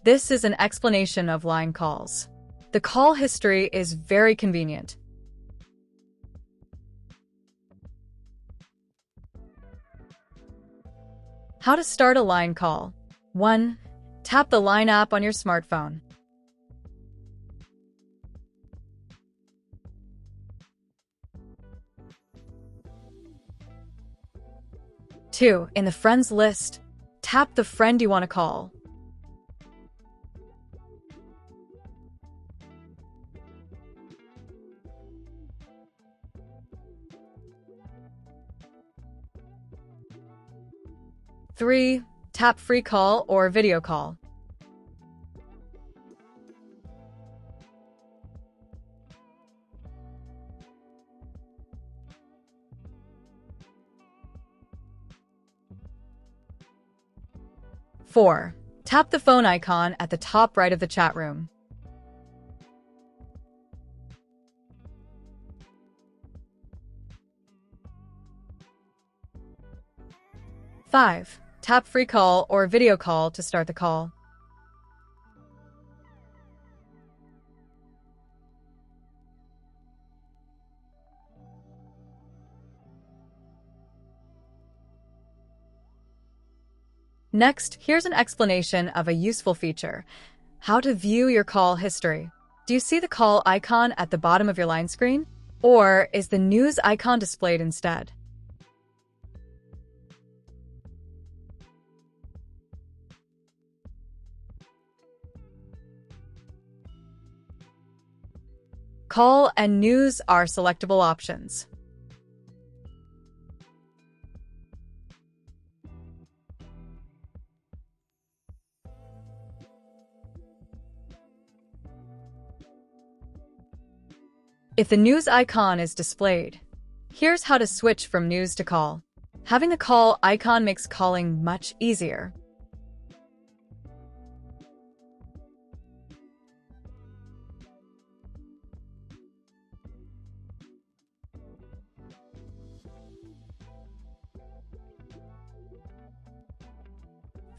This is an explanation of line calls. The call history is very convenient. How to start a line call. 1. Tap the Line app on your smartphone. 2. In the Friends list, tap the friend you want to call. 3. Tap Free Call or Video Call. 4. Tap the phone icon at the top right of the chat room. 5. Tap Free Call or Video Call to start the call. Next, here's an explanation of a useful feature: how to view your call history. Do you see the call icon at the bottom of your line screen? Or is the news icon displayed instead? Call and news are selectable options. If the news icon is displayed, here's how to switch from news to call. Having the call icon makes calling much easier.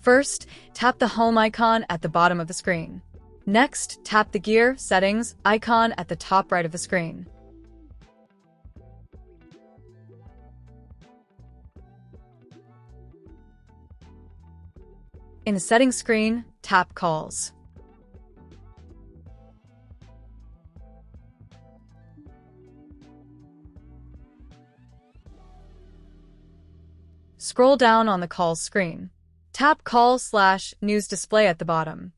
First, tap the home icon at the bottom of the screen. Next, tap the gear settings icon at the top right of the screen. In the settings screen, tap Calls. Scroll down on the Calls screen. Tap Call/News Display at the bottom.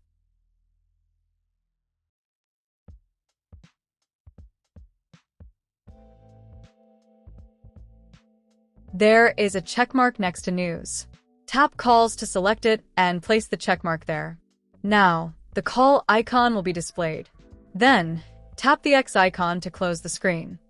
There is a checkmark next to News. Tap Calls to select it and place the checkmark there. Now, the call icon will be displayed. Then, tap the X icon to close the screen.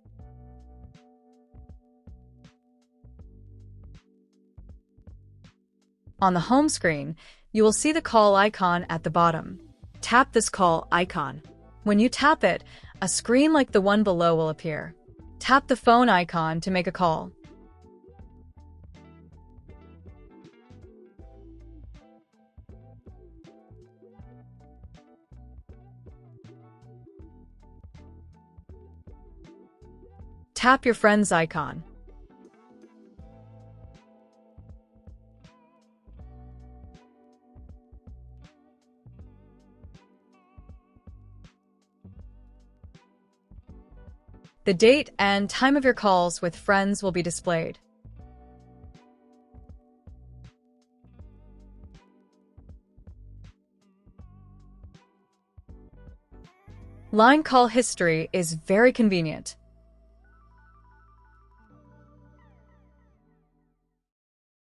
On the home screen, you will see the call icon at the bottom. Tap this call icon. When you tap it, a screen like the one below will appear. Tap the phone icon to make a call. Tap your friend's icon. The date and time of your calls with friends will be displayed. Line call history is very convenient.